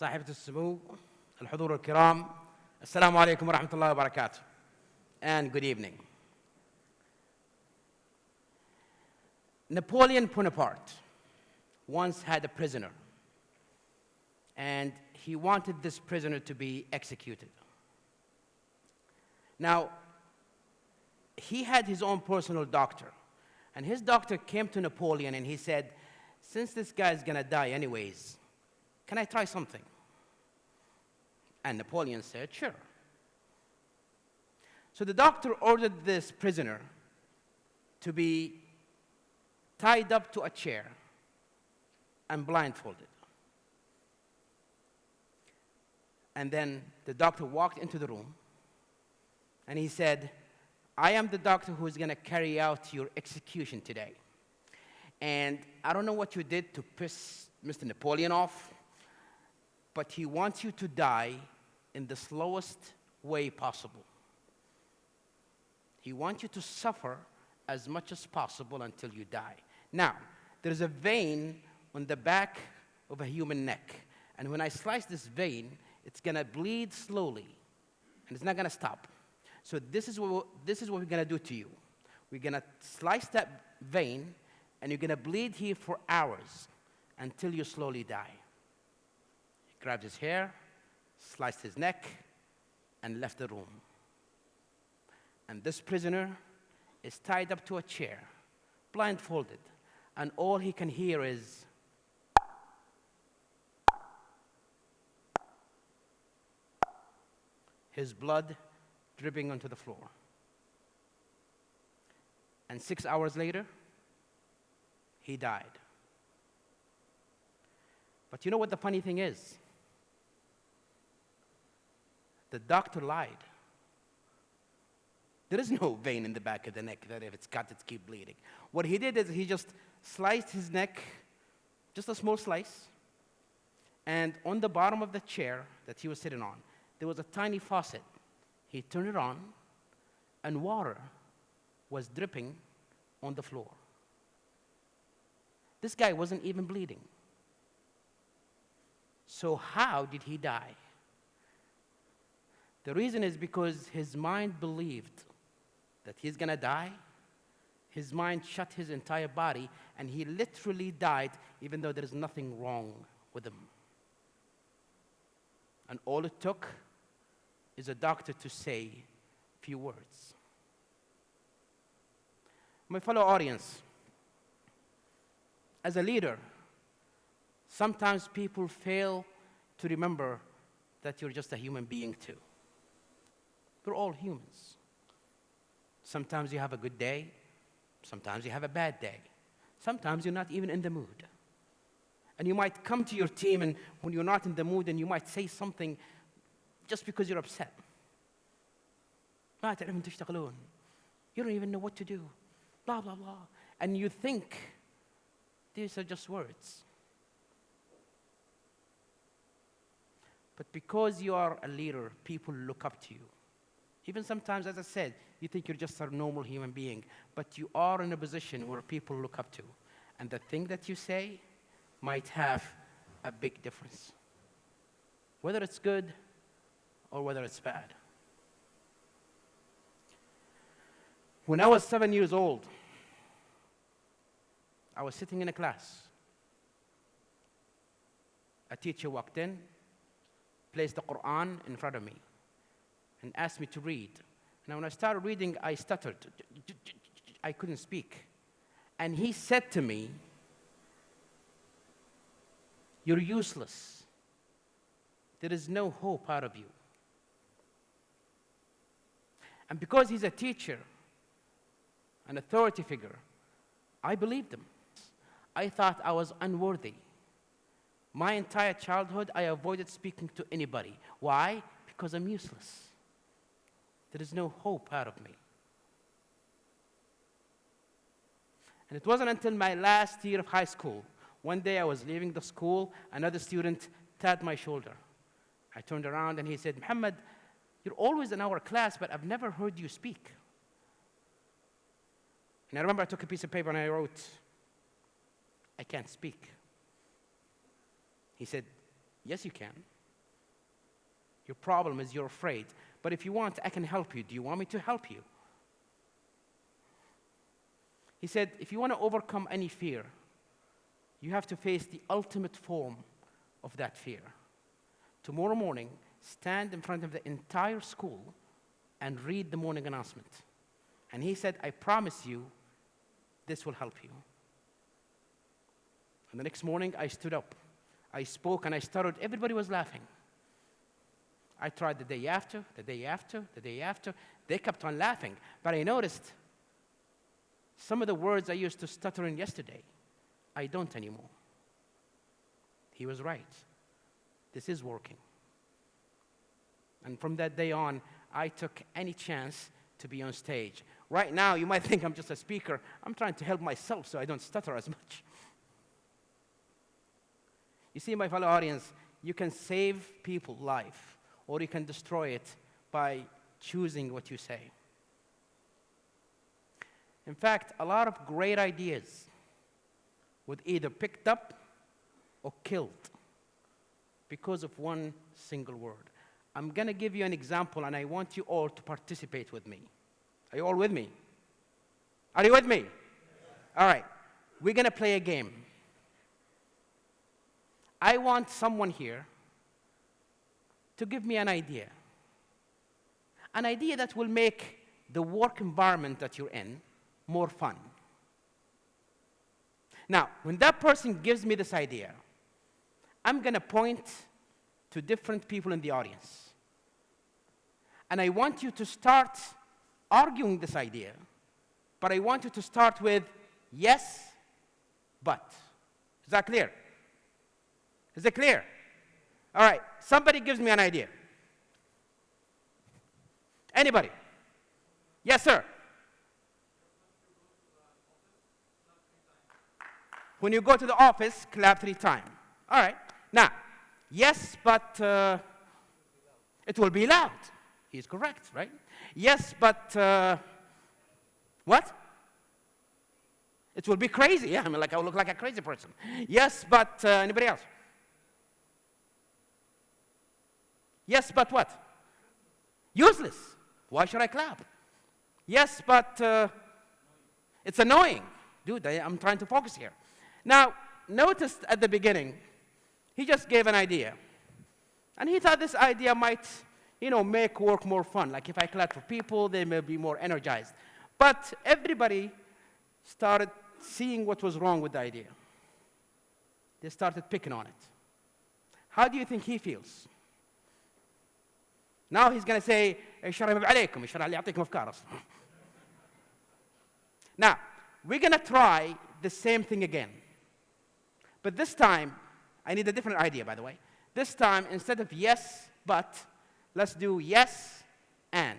صاحبة السمو الحضور الكرام السلام عليكم ورحمة الله وبركاته and good evening. Napoleon Bonaparte once had a prisoner and he wanted this prisoner to be executed. Now, he had his own personal doctor, and his doctor came to Napoleon and he said, since this guy is gonna die anyways, can I try something? And Napoleon said, sure. So the doctor ordered this prisoner to be tied up to a chair and blindfolded. And then the doctor walked into the room and he said, I am the doctor who is going to carry out your execution today. And I don't know what you did to piss Mr. Napoleon off, but he wants you to die in the slowest way possible. He wants you to suffer as much as possible until you die. Now, there's a vein on the back of a human neck. And when I slice this vein, it's going to bleed slowly. And it's not going to stop. So this is what we're going to do to you. We're going to slice that vein, and you're going to bleed here for hours until you slowly die. He grabbed his hair, sliced his neck, and left the room. And this prisoner is tied up to a chair, blindfolded, and all he can hear is his blood dripping onto the floor. And 6 hours later, he died. But you know what the funny thing is? The doctor lied. There is no vein in the back of the neck that if it's cut, it's keep bleeding. What he did is he just sliced his neck, just a small slice, and on the bottom of the chair that he was sitting on, there was a tiny faucet. He turned it on, and water was dripping on the floor. This guy wasn't even bleeding. So how did he die? The reason is because his mind believed that he's gonna die. His mind shut his entire body, and he literally died even though there is nothing wrong with him. And all it took is a doctor to say a few words. My fellow audience, as a leader, sometimes people fail to remember that you're just a human being too. We're all humans. Sometimes you have a good day, sometimes you have a bad day. Sometimes you're not even in the mood. And you might come to your team and when you're not in the mood and you might say something just because you're upset. ما تعرفون تشتغلون. You don't even know what to do. Blah, blah, blah. And you think these are just words. But because you are a leader, people look up to you. Even sometimes, as I said, you think you're just a normal human being, but you are in a position where people look up to. And the thing that you say might have a big difference. Whether it's good or whether it's bad. When I was 7 years old, I was sitting in a class. A teacher walked in, placed the Quran in front of me, and asked me to read. And when I started reading, I stuttered. I couldn't speak. And he said to me, you're useless. There is no hope out of you. And because he's a teacher, an authority figure, I believed him. I thought I was unworthy. My entire childhood, I avoided speaking to anybody. Why? Because I'm useless. There is no hope out of me. And it wasn't until my last year of high school, one day I was leaving the school, another student tapped my shoulder. I turned around and he said, Muhammad, you're always in our class, but I've never heard you speak. And I remember I took a piece of paper and I wrote, I can't speak. He said, Yes, you can. Your problem is you're afraid. But if you want, I can help you. Do you want me to help you? He said, if you want to overcome any fear, you have to face the ultimate form of that fear. Tomorrow morning, stand in front of the entire school and read the morning announcement. And he said, I promise you, this will help you. And the next morning, I stood up. I spoke and I stuttered. Everybody was laughing. I tried the day after, the day after, the day after. They kept on laughing. But I noticed some of the words I used to stutter in yesterday, I don't anymore. He was right. This is working. And from that day on, I took any chance to be on stage. Right now, you might think I'm just a speaker. I'm trying to help myself so I don't stutter as much. You see, my fellow audience, you can save people's life, or you can destroy it by choosing what you say. In fact, a lot of great ideas were either picked up or killed because of one single word. I'm going to give you an example, and I want you all to participate with me. Are you all with me? Are you with me? Yes. All right. We're going to play a game. I want someone here to give me an idea that will make the work environment that you're in more fun. Now, when that person gives me this idea, I'm going to point to different people in the audience. And I want you to start arguing this idea, but I want you to start with yes, but. Is that clear? Is it clear? All right, somebody gives me an idea. Anybody? Yes, sir. When you go to the office, clap 3 times. All right. Now, yes, but it will be loud. He's correct, right? Yes, but what? It will be crazy. Yeah, I mean, like I will look like a crazy person. Yes, but anybody else? Yes, but what? Useless. Why should I clap? Yes, but it's annoying. Dude, I'm trying to focus here. Now, notice at the beginning, he just gave an idea. And he thought this idea might, make work more fun. Like if I clap for people, they may be more energized. But everybody started seeing what was wrong with the idea. They started picking on it. How do you think he feels? Now he's going to say, Now, we're going to try the same thing again. But this time, I need a different idea, by the way. This time, instead of yes, but, let's do yes, and.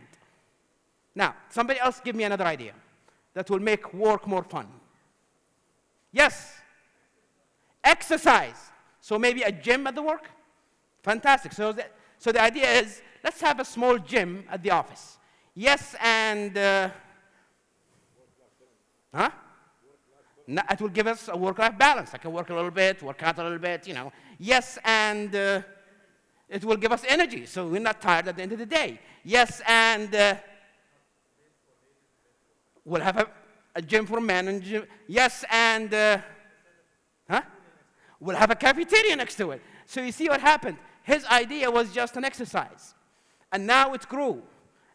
Now, somebody else give me another idea that will make work more fun. Yes. Exercise. So maybe a gym at the work? Fantastic. So the idea is, let's have a small gym at the office. Yes, and, No, it will give us a work-life balance. I can work a little bit, work out a little bit, Yes, and it will give us energy, so we're not tired at the end of the day. Yes, and we'll have a gym for men. And gym. Yes, and we'll have a cafeteria next to it. So you see what happened? His idea was just an exercise. And now it grew.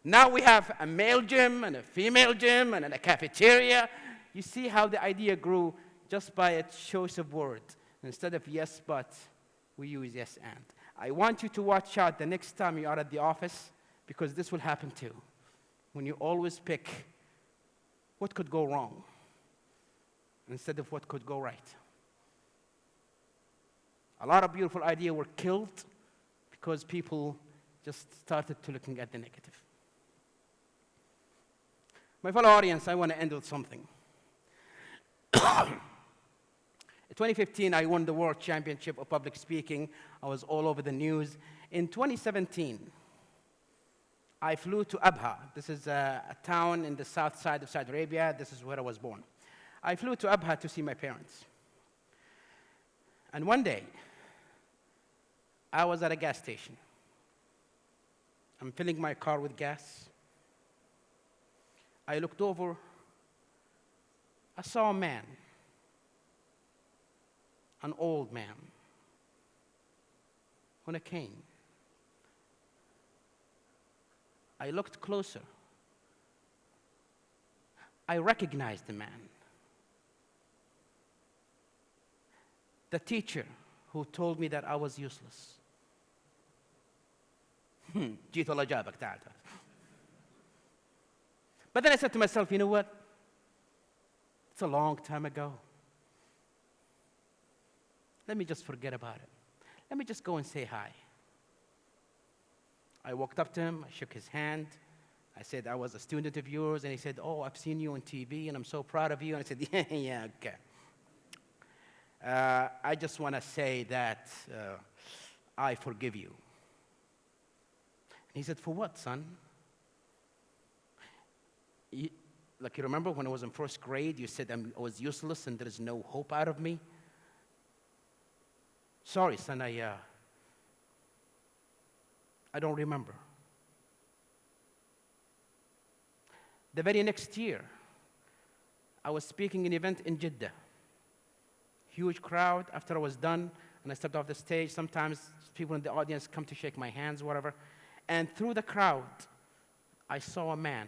Now we have a male gym and a female gym and a cafeteria. You see how the idea grew just by a choice of words. Instead of yes, but, we use yes, and. I want you to watch out the next time you are at the office, because this will happen too. When you always pick what could go wrong instead of what could go right. A lot of beautiful ideas were killed because people just started to looking at the negative. My fellow audience, I want to end with something. In 2015, I won the World Championship of Public Speaking. I was all over the news. In 2017, I flew to Abha. This is a town in the south side of Saudi Arabia. This is where I was born. I flew to Abha to see my parents. And one day, I was at a gas station. I'm filling my car with gas. I looked over. I saw a man, an old man, on a cane. I looked closer. I recognized the man. The teacher who told me that I was useless. جيت والله جابك تعال. But then I said to myself, you know what? It's a long time ago. Let me just forget about it. Let me just go and say hi. I walked up to him, I shook his hand. I said, I was a student of yours. And he said, oh, I've seen you on TV, and I'm so proud of you. And I said, yeah, okay. I just want to say that I forgive you. And he said, for what, son? You remember when I was in first grade, you said I was useless and there's no hope out of me? Sorry, son, I don't remember. The very next year, I was speaking an event in Jeddah. Huge crowd. After I was done, and I stepped off the stage, sometimes people in the audience come to shake my hands, whatever. And through the crowd, I saw a man.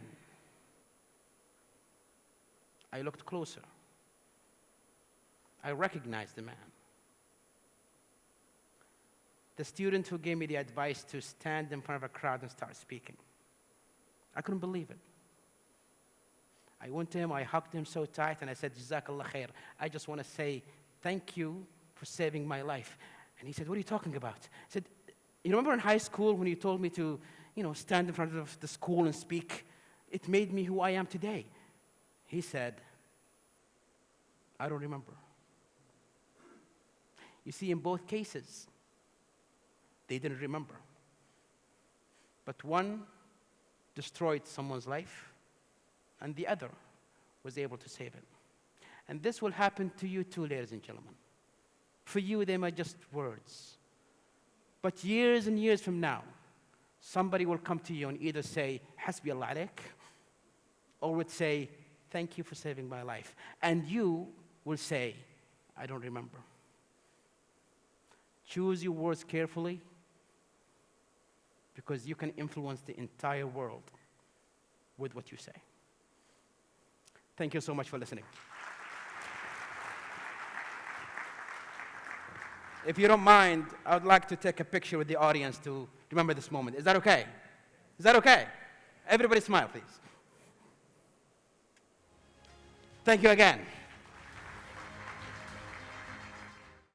I looked closer. I recognized the man. The student who gave me the advice to stand in front of a crowd and start speaking. I couldn't believe it. I went to him, I hugged him so tight, and I said, Jazakallah khair. I just want to say thank you for saving my life. And he said, what are you talking about? I said, you remember in high school when you told me to, stand in front of the school and speak? It made me who I am today. He said, I don't remember. You see, in both cases, they didn't remember. But one destroyed someone's life, and the other was able to save it. And this will happen to you too, ladies and gentlemen. For you, they might just words. But years and years from now, somebody will come to you and either say, Hasbi Allah alayk, or would say, thank you for saving my life. And you will say, I don't remember. Choose your words carefully, because you can influence the entire world with what you say. Thank you so much for listening. If you don't mind, I would like to take a picture with the audience to remember this moment. Is that okay? Is that okay? Everybody smile, please. Thank you again.